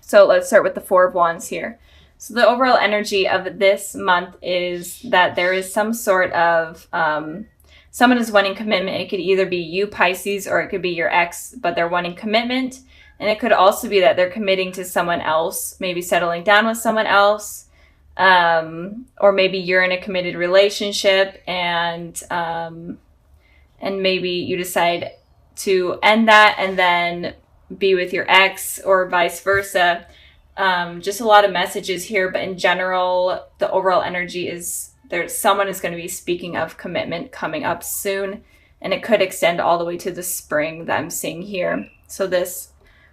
So let's start with the Four of Wands here. So the overall energy of this month is that there is some sort of, someone is wanting commitment. It could either be you, Pisces, or it could be your ex, but they're wanting commitment. And it could also be that they're committing to someone else, maybe settling down with someone else. Or maybe you're in a committed relationship and maybe you decide to end that and then be with your ex or vice versa. Just a lot of messages here, but in general, the overall energy is someone is going to be speaking of commitment coming up soon, and it could extend all the way to the spring that I'm seeing here. So this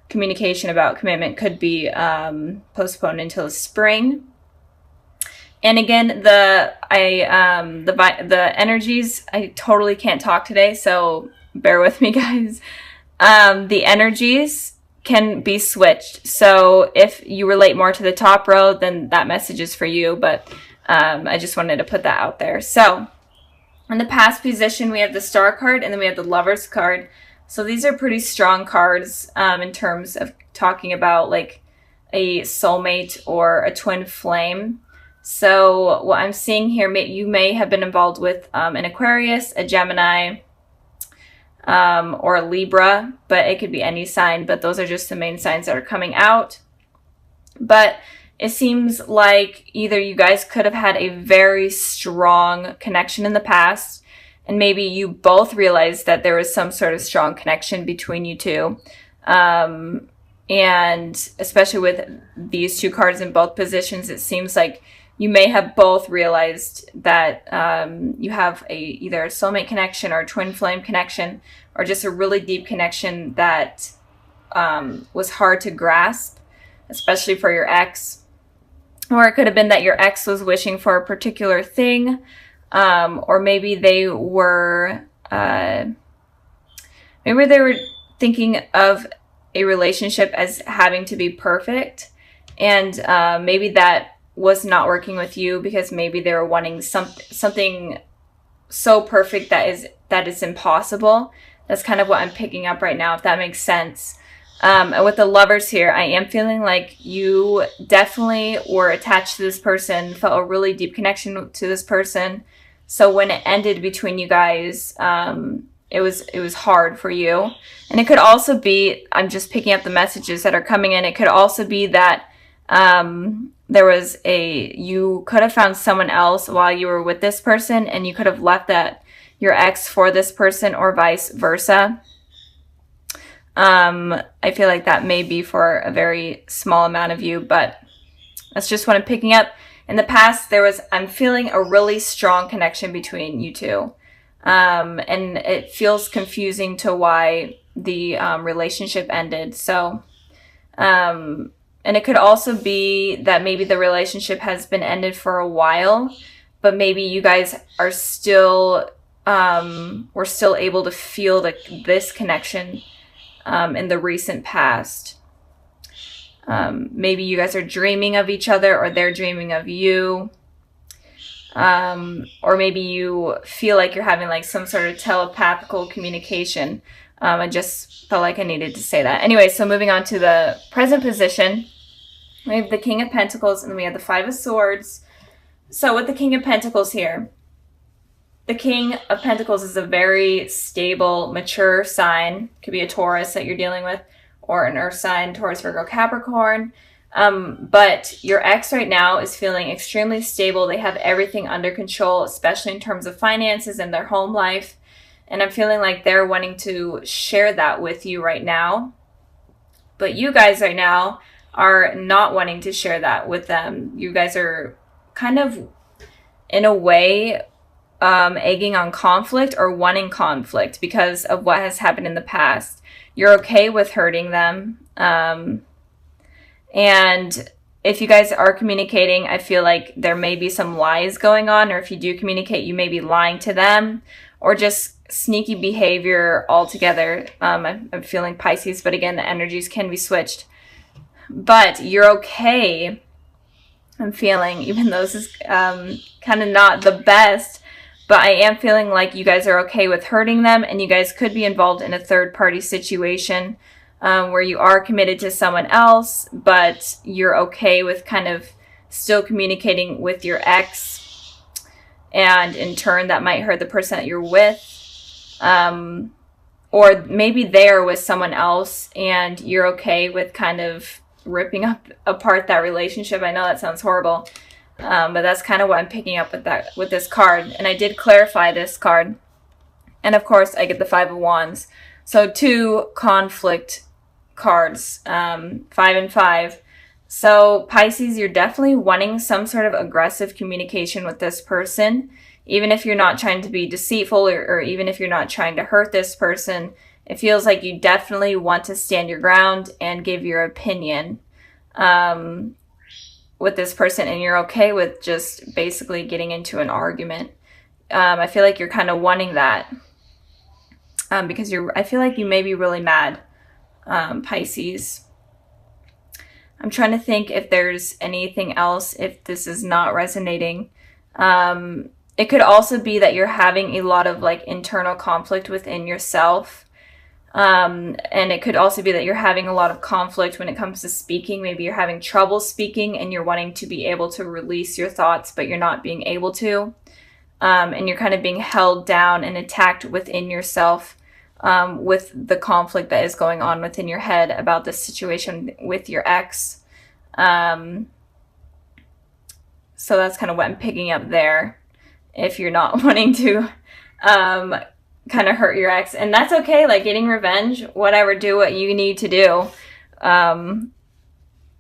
communication about commitment could be postponed until the spring. And again, the energies, I totally can't talk today, so bear with me, guys. The energies can be switched. So if you relate more to the top row, then that message is for you. But I just wanted to put that out there. So in the past position, we have the Star card and then we have the Lovers card. So these are pretty strong cards in terms of talking about like a soulmate or a twin flame. So what I'm seeing here, you may have been involved with an Aquarius, a Gemini, or a Libra, but it could be any sign, but those are just the main signs that are coming out. But it seems like either you guys could have had a very strong connection in the past, and maybe you both realized that there was some sort of strong connection between you two. And especially with these two cards in both positions, it seems like you may have both realized that you have either a soulmate connection or a twin flame connection, or just a really deep connection that was hard to grasp, especially for your ex. Or it could have been that your ex was wishing for a particular thing, or maybe they were thinking of a relationship as having to be perfect, and maybe that was not working with you because maybe they were wanting something so perfect that is impossible. That's kind of what I'm picking up right now, if that makes sense. And with the Lovers here, I am feeling like you definitely were attached to this person, felt a really deep connection to this person. So when it ended between you guys, it was hard for you. And it could also be, I'm just picking up the messages that are coming in. It could also be that you could have found someone else while you were with this person, and you could have left your ex for this person, or vice versa. I feel like that may be for a very small amount of you, but that's just what I'm picking up. In the past, I'm feeling a really strong connection between you two. And it feels confusing to why the relationship ended. So, and it could also be that maybe the relationship has been ended for a while, but maybe you guys are still, were still able to feel this connection in the recent past. Maybe you guys are dreaming of each other, or they're dreaming of you. Or maybe you feel like you're having like some sort of telepathical communication. I just felt like I needed to say that. Anyway, so moving on to the present position. We have the King of Pentacles, and then we have the Five of Swords. So with the King of Pentacles here, the King of Pentacles is a very stable, mature sign. Could be a Taurus that you're dealing with, or an Earth sign, Taurus, Virgo, Capricorn. But your ex right now is feeling extremely stable. They have everything under control, especially in terms of finances and their home life. And I'm feeling like they're wanting to share that with you right now. But you guys right now are not wanting to share that with them. You guys are kind of, in a way, egging on conflict or wanting conflict because of what has happened in the past. You're okay with hurting them. And if you guys are communicating, I feel like there may be some lies going on, or if you do communicate, you may be lying to them, or just sneaky behavior altogether. I'm feeling Pisces, but again, the energies can be switched. But you're okay, I'm feeling, even though this is kind of not the best, but I am feeling like you guys are okay with hurting them, and you guys could be involved in a third-party situation. where you are committed to someone else, but you're okay with kind of still communicating with your ex, and in turn that might hurt the person that you're with. Or maybe they're with someone else and you're okay with kind of ripping apart that relationship. I know that sounds horrible, but that's kind of what I'm picking up with this card. And I did clarify this card. And of course, I get the Five of Wands. So 2 conflict cards, 5 and 5. So Pisces, you're definitely wanting some sort of aggressive communication with this person. Even if you're not trying to be deceitful, or even if you're not trying to hurt this person, it feels like you definitely want to stand your ground and give your opinion with this person, and you're okay with just basically getting into an argument. I feel like you're kind of wanting that because I feel like you may be really mad, Pisces. I'm trying to think if there's anything else, if this is not resonating. It could also be that you're having a lot of like internal conflict within yourself. And it could also be that you're having a lot of conflict when it comes to speaking. Maybe you're having trouble speaking and you're wanting to be able to release your thoughts, but you're not being able to. And you're kind of being held down and attacked within yourself with the conflict that is going on within your head about this situation with your ex. So that's kind of what I'm picking up there. If you're not wanting to kind of hurt your ex, and that's okay, like getting revenge, whatever, do what you need to do. I'm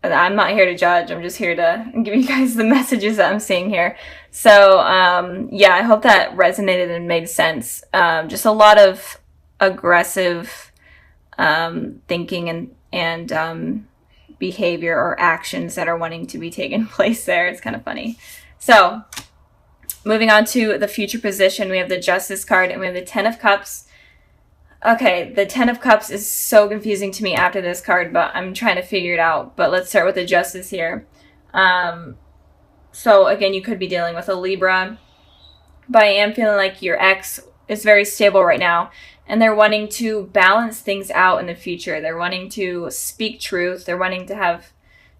not here to judge, I'm just here to give you guys the messages that I'm seeing here. So yeah, I hope that resonated and made sense. Just a lot of aggressive thinking and behavior or actions that are wanting to be taken place there. It's kind of funny. So moving on to the future position, we have the Justice card and we have the Ten of Cups. Okay, the Ten of Cups is so confusing to me after this card, but I'm trying to figure it out. But let's start with the Justice here. So again, you could be dealing with a Libra, but I am feeling like your ex is very stable right now, and they're wanting to balance things out in the future. They're wanting to speak truth. They're wanting to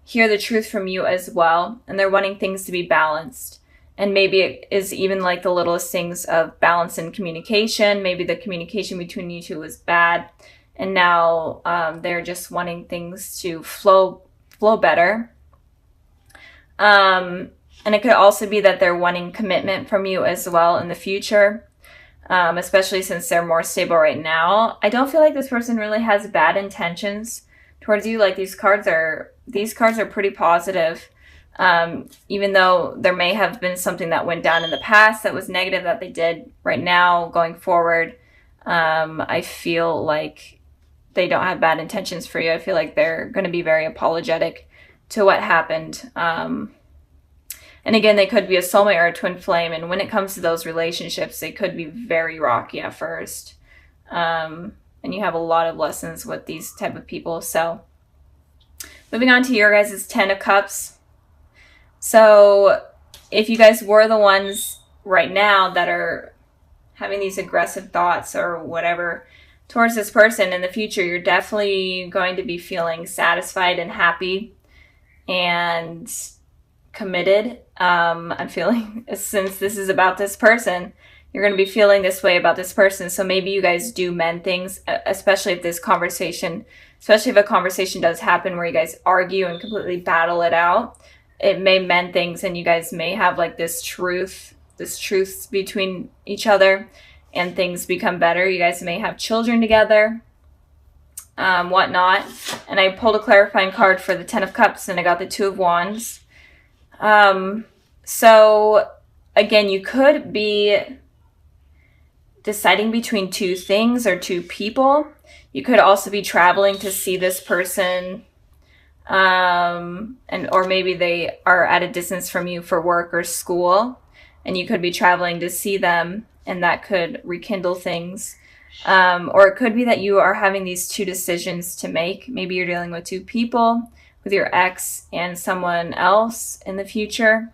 hear the truth from you as well, and they're wanting things to be balanced. And maybe it is even like the littlest things of balance in communication. Maybe the communication between you two was bad, and now they're just wanting things to flow better. And it could also be that they're wanting commitment from you as well in the future, especially since they're more stable right now. I don't feel like this person really has bad intentions towards you. Like these cards are pretty positive. Even though there may have been something that went down in the past that was negative that they did, right now, going forward, I feel like they don't have bad intentions for you. I feel like they're going to be very apologetic to what happened. And again, they could be a soulmate or a twin flame. And when it comes to those relationships, they could be very rocky at first. And you have a lot of lessons with these type of people. So moving on to your guys' Ten of Cups. So if you guys were the ones right now that are having these aggressive thoughts or whatever towards this person in the future, you're definitely going to be feeling satisfied and happy and committed. I'm feeling, since this is about this person, you're going to be feeling this way about this person. So maybe you guys do mend things, especially if a conversation does happen where you guys argue and completely battle it out. It may mend things, and you guys may have like this truth between each other, and things become better. You guys may have children together, whatnot. And I pulled a clarifying card for the Ten of Cups, and I got the Two of Wands. So again, you could be deciding between two things or two people. You could also be traveling to see this person. Or maybe they are at a distance from you for work or school, and you could be traveling to see them, and that could rekindle things. Or it could be that you are having these two decisions to make. Maybe you're dealing with two people, with your ex and someone else in the future.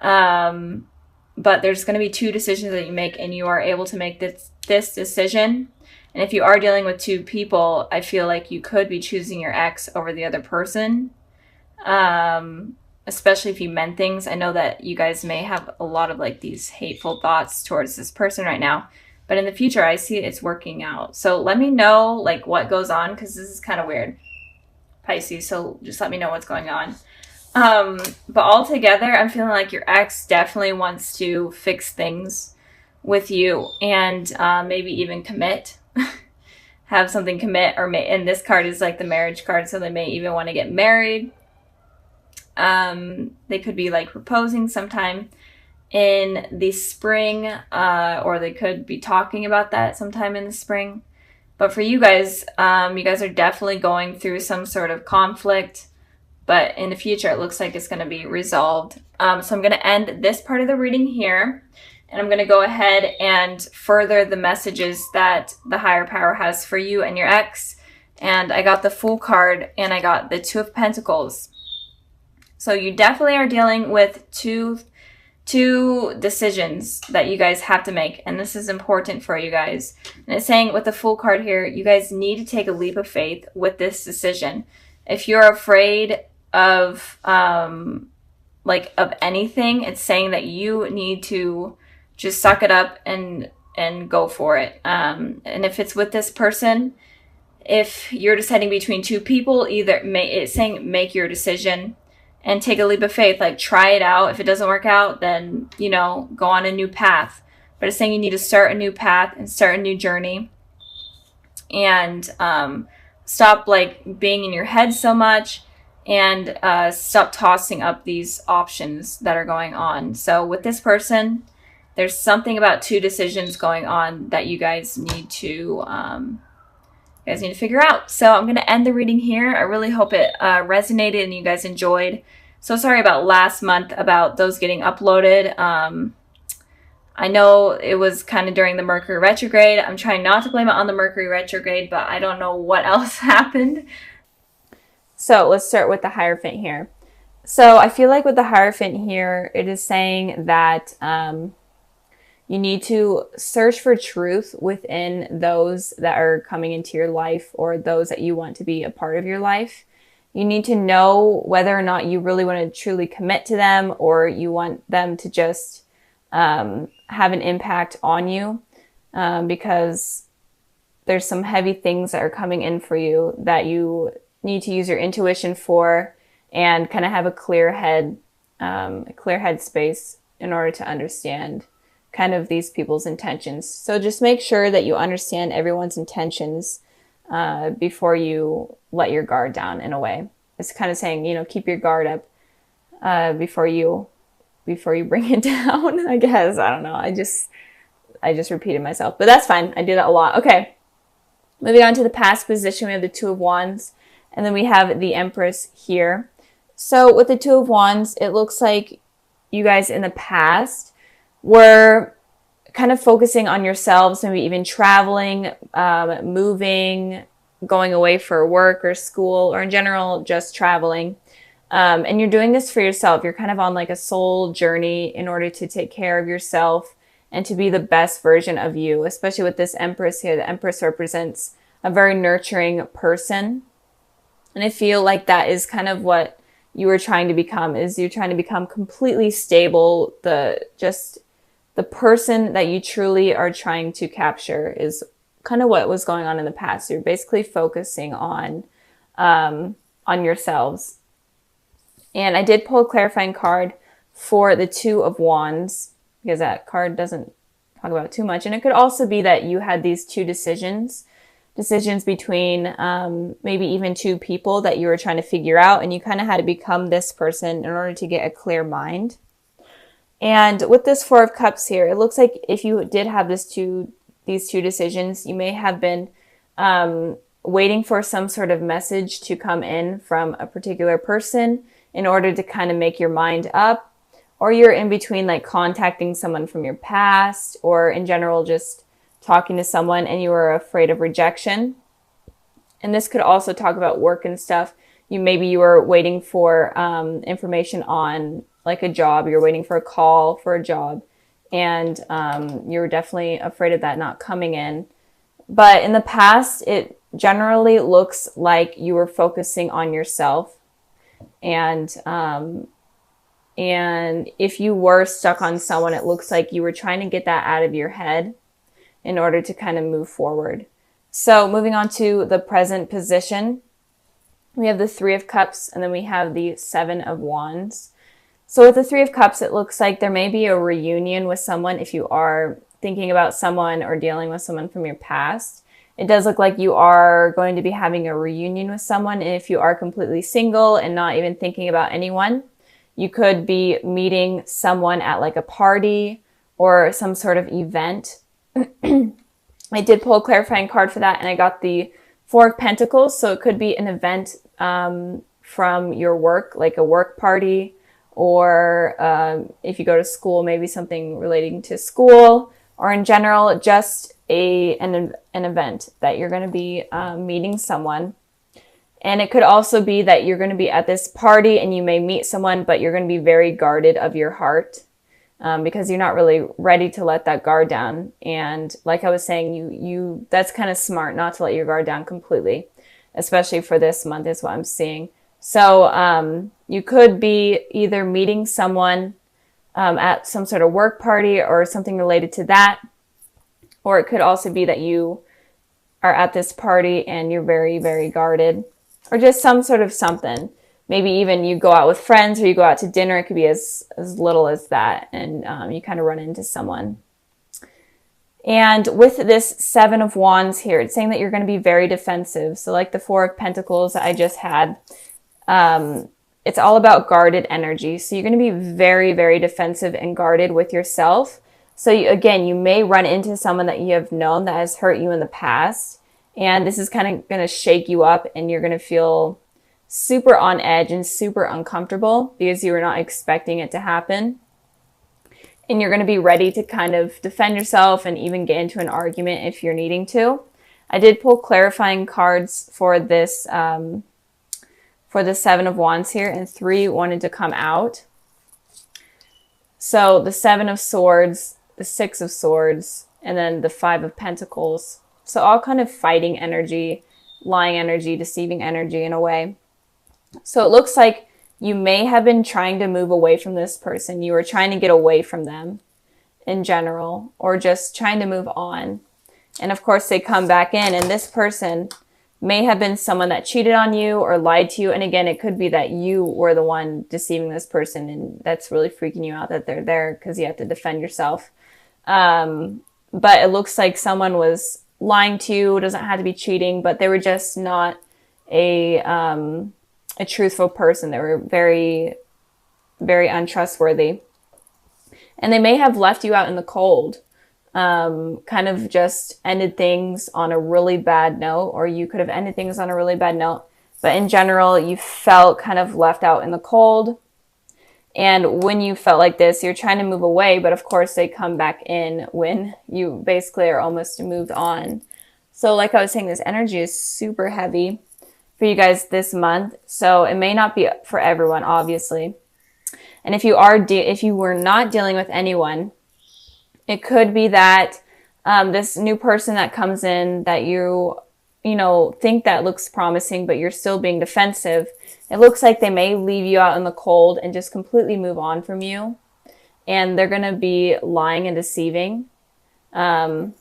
But there's going to be two decisions that you make, and you are able to make this decision, And if you are dealing with two people, I feel like you could be choosing your ex over the other person. Especially if you meant things. I know that you guys may have a lot of like these hateful thoughts towards this person right now, but in the future, I see it's working out. So let me know like what goes on, because this is kind of weird, Pisces. So just let me know what's going on. But altogether, I'm feeling like your ex definitely wants to fix things with you, and maybe even commit, have something commit, or and this card is like the marriage card, so they may even want to get married. They could be like proposing sometime in the spring, or they could be talking about that sometime in the spring. But for you guys are definitely going through some sort of conflict, but in the future, it looks like it's going to be resolved. So I'm going to end this part of the reading here, and I'm going to go ahead and further the messages that the higher power has for you and your ex. And I got the Fool card, and I got the Two of Pentacles. So you definitely are dealing with two decisions that you guys have to make, and this is important for you guys. And it's saying with the Fool card here, you guys need to take a leap of faith with this decision. If you're afraid of of anything, it's saying that you need to just suck it up and go for it. And if it's with this person, if you're deciding between two people, it's saying make your decision and take a leap of faith. Like, try it out. If it doesn't work out, then, go on a new path. But it's saying you need to start a new path and start a new journey. And stop, being in your head so much. And stop tossing up these options that are going on. So with this person, there's something about two decisions going on that you guys need to figure out. So I'm going to end the reading here. I really hope it resonated and you guys enjoyed. So sorry about last month about those getting uploaded. I know it was kind of during the Mercury retrograde. I'm trying not to blame it on the Mercury retrograde, but I don't know what else happened. So let's start with the Hierophant here. So I feel like with the Hierophant here, it is saying that you need to search for truth within those that are coming into your life, or those that you want to be a part of your life. You need to know whether or not you really want to truly commit to them, or you want them to just have an impact on you, because there's some heavy things that are coming in for you that you need to use your intuition for, and kind of have a clear head space in order to understand kind of these people's intentions. So just make sure that you understand everyone's intentions before you let your guard down, in a way. It's kind of saying, keep your guard up before you bring it down, I guess. I don't know. I just repeated myself, but that's fine. I do that a lot. Okay. Moving on to the past position, we have the Two of Wands, and then we have the Empress here. So with the Two of Wands, it looks like you guys in the past were kind of focusing on yourselves, maybe even traveling, moving, going away for work or school, or in general, just traveling. And you're doing this for yourself. You're kind of on like a soul journey in order to take care of yourself and to be the best version of you, especially with this Empress here. The Empress represents a very nurturing person. And I feel like that is kind of what you were trying to become, is you're trying to become completely stable. The person that you truly are trying to capture is kind of what was going on in the past. You're basically focusing on yourselves. And I did pull a clarifying card for the Two of Wands, because that card doesn't talk about too much. And it could also be that you had these two decisions between maybe even two people that you were trying to figure out, and you kind of had to become this person in order to get a clear mind. And with this Four of Cups here, it looks like if you did have these two decisions, you may have been waiting for some sort of message to come in from a particular person in order to kind of make your mind up, or you're in between like contacting someone from your past, or in general just talking to someone and you were afraid of rejection. And this could also talk about work and stuff. Maybe you were waiting for information on like a job. You're waiting for a call for a job, and you're definitely afraid of that not coming in, But in the past, it generally looks like you were focusing on yourself. And if you were stuck on someone, it looks like you were trying to get that out of your head in order to kind of move forward. So moving on to the present position, we have the Three of Cups, and then we have the Seven of Wands. So with the Three of Cups, it looks like there may be a reunion with someone if you are thinking about someone or dealing with someone from your past. It does look like you are going to be having a reunion with someone. And if you are completely single and not even thinking about anyone, you could be meeting someone at like a party or some sort of event. I did pull a clarifying card for that, and I got the Four of Pentacles. So it could be an event from your work, like a work party, or if you go to school, maybe something relating to school, or in general, just an event that you're going to be meeting someone. And it could also be that you're going to be at this party and you may meet someone, but you're going to be very guarded of your heart because you're not really ready to let that guard down. And like I was saying, you that's kind of smart not to let your guard down completely, especially for this month is what I'm seeing. So you could be either meeting someone at some sort of work party or something related to that. Or it could also be that you are at this party and you're very, very guarded. Or just some sort of something. Maybe even you go out with friends or you go out to dinner. It could be as little as that. And you kind of run into someone. And with this Seven of Wands here, it's saying that you're going to be very defensive. So like the Four of Pentacles that I just had, it's all about guarded energy. So you're going to be very, very defensive and guarded with yourself. So again, you may run into someone that you have known that has hurt you in the past. And this is kind of going to shake you up and you're going to feel super on edge and super uncomfortable because you were not expecting it to happen. And you're going to be ready to kind of defend yourself and even get into an argument if you're needing to. I did pull clarifying cards for this, for the Seven of Wands here, and 3 wanted to come out. So the Seven of Swords, the Six of Swords, and then the Five of Pentacles. So all kind of fighting energy, lying energy, deceiving energy in a way. So it looks like you may have been trying to move away from this person. You were trying to get away from them in general, or just trying to move on. And of course they come back in, and this person may have been someone that cheated on you or lied to you. And again, it could be that you were the one deceiving this person, and that's really freaking you out that they're there because you have to defend yourself. But it looks like someone was lying to you. It doesn't have to be cheating, but they were just not a truthful person. They were very, very untrustworthy. And they may have left you out in the cold, kind of just ended things on a really bad note, or you could have ended things on a really bad note. But in general, you felt kind of left out in the cold. And when you felt like this, you're trying to move away, but of course they come back in when you basically are almost moved on. So like I was saying, this energy is super heavy for you guys this month. So it may not be for everyone, obviously. And if you were not dealing with anyone, it could be that this new person that comes in that you think that looks promising, but you're still being defensive. It looks like they may leave you out in the cold and just completely move on from you. And they're going to be lying and deceiving. I'm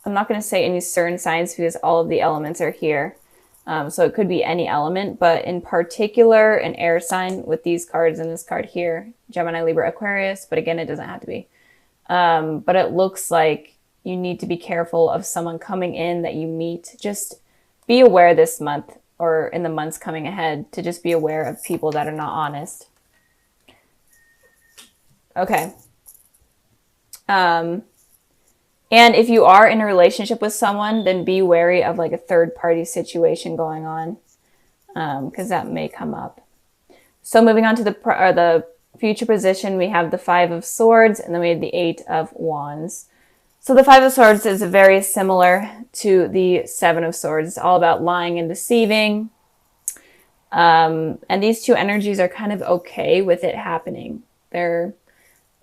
not going to say any certain signs because all of the elements are here. So it could be any element, but in particular, an air sign with these cards and this card here, Gemini, Libra, Aquarius. But again, it doesn't have to be. But it looks like you need to be careful of someone coming in that you meet. Just be aware this month or in the months coming ahead to just be aware of people that are not honest. Okay. And if you are in a relationship with someone, then be wary of like a third party situation going on, because that may come up. So moving on to the future position, we have the Five of Swords, and then we have the Eight of Wands. So the Five of Swords is very similar to the Seven of Swords. It's all about lying and deceiving. And these two energies are kind of okay with it happening.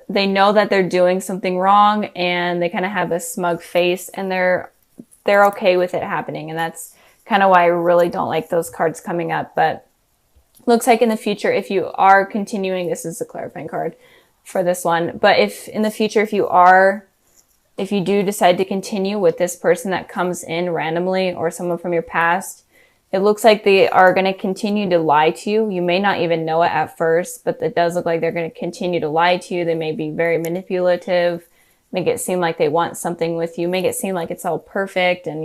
They know that they're doing something wrong, and they kind of have a smug face, and they're they're okay with it happening. And that's kind of why I really don't like those cards coming up. But looks like in the future, if you are continuing, this is the clarifying card for this one. But if in the future, if you do decide to continue with this person that comes in randomly or someone from your past, it looks like they are going to continue to lie to you. You may not even know it at first, but it does look like they're going to continue to lie to you. They may be very manipulative, make it seem like they want something with you, make it seem like it's all perfect, and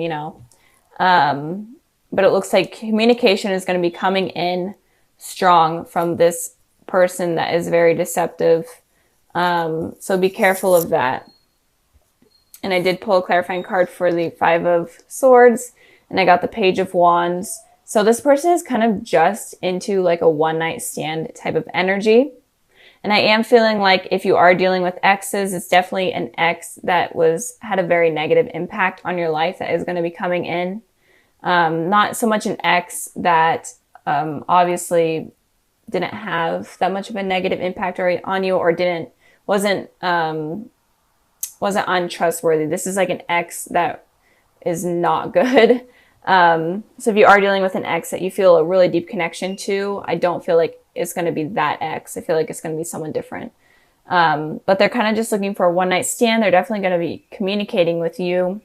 but it looks like communication is going to be coming in strong from this person that is very deceptive. So be careful of that. And I did pull a clarifying card for the 5 of Swords, and I got the Page of Wands. So this person is kind of just into like a one-night stand type of energy. And I am feeling like if you are dealing with exes, it's definitely an ex that had a very negative impact on your life that is going to be coming in. Not so much an ex that obviously didn't have that much of a negative impact on you, or wasn't untrustworthy. This is like an ex that is not good. So if you are dealing with an ex that you feel a really deep connection to, I don't feel like it's going to be that ex. I feel like it's going to be someone different. But they're kind of just looking for a one-night stand. They're definitely going to be communicating with you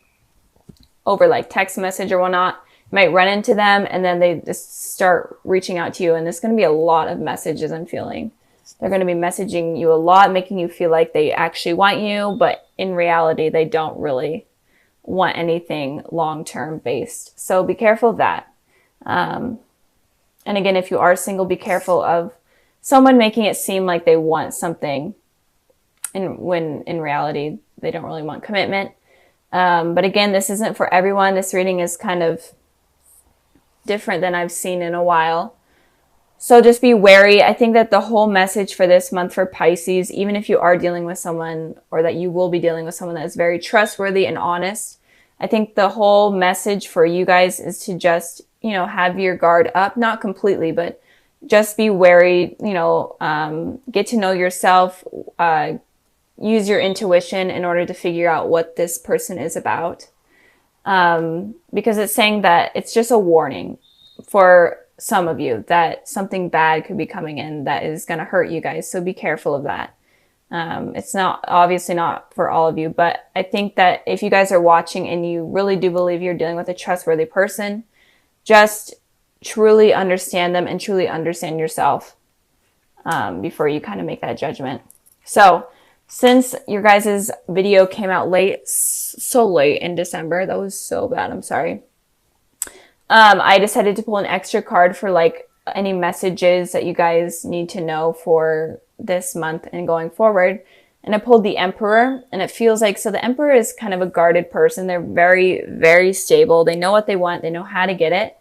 over like text message or whatnot. You might run into them and then they just start reaching out to you. And there's going to be a lot of messages I'm feeling. They're going to be messaging you a lot, making you feel like they actually want you, but in reality, they don't really want anything long-term based. So be careful of that. And again, if you are single, be careful of someone making it seem like they want something, when in reality, they don't really want commitment. But again, this isn't for everyone. This reading is kind of different than I've seen in a while. So just be wary. I think that the whole message for this month for Pisces, even if you are dealing with someone, or that you will be dealing with someone that is very trustworthy and honest, I think the whole message for you guys is to just, have your guard up, not completely, but just be wary, get to know yourself, use your intuition in order to figure out what this person is about. Because it's saying that it's just a warning for some of you that something bad could be coming in that is going to hurt you guys. So be careful of that. It's obviously not for all of you, but I think that if you guys are watching and you really do believe you're dealing with a trustworthy person, just truly understand them and truly understand yourself before you kind of make that judgment. So since your guys' video came out so late in December, that was so bad, I'm sorry. I decided to pull an extra card for like any messages that you guys need to know for this month and going forward. And I pulled the Emperor, and it feels like, so the Emperor is kind of a guarded person. They're very, very stable. They know what they want. They know how to get it.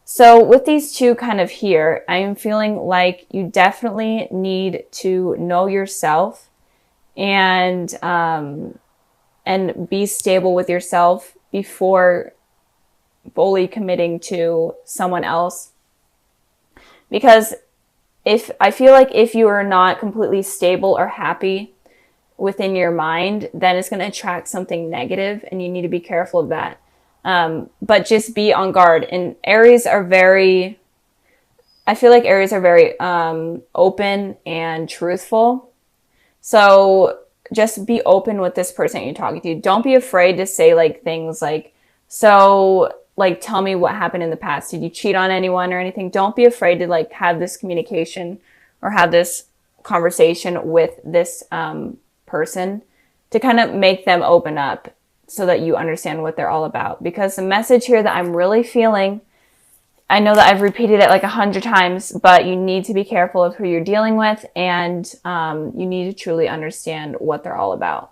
So with these two kind of here, I'm feeling like you definitely need to know yourself and be stable with yourself before fully committing to someone else. Because I feel like if you are not completely stable or happy within your mind, then it's going to attract something negative, and you need to be careful of that. But just be on guard. And Aries are very open and truthful. So just be open with this person you're talking to. Don't be afraid to say like things like, so like, tell me what happened in the past. Did you cheat on anyone or anything? Don't be afraid to like have this communication or have this conversation with this person to kind of make them open up so that you understand what they're all about. Because the message here that I'm really feeling, I know that I've repeated it like 100 times, but you need to be careful of who you're dealing with, and you need to truly understand what they're all about.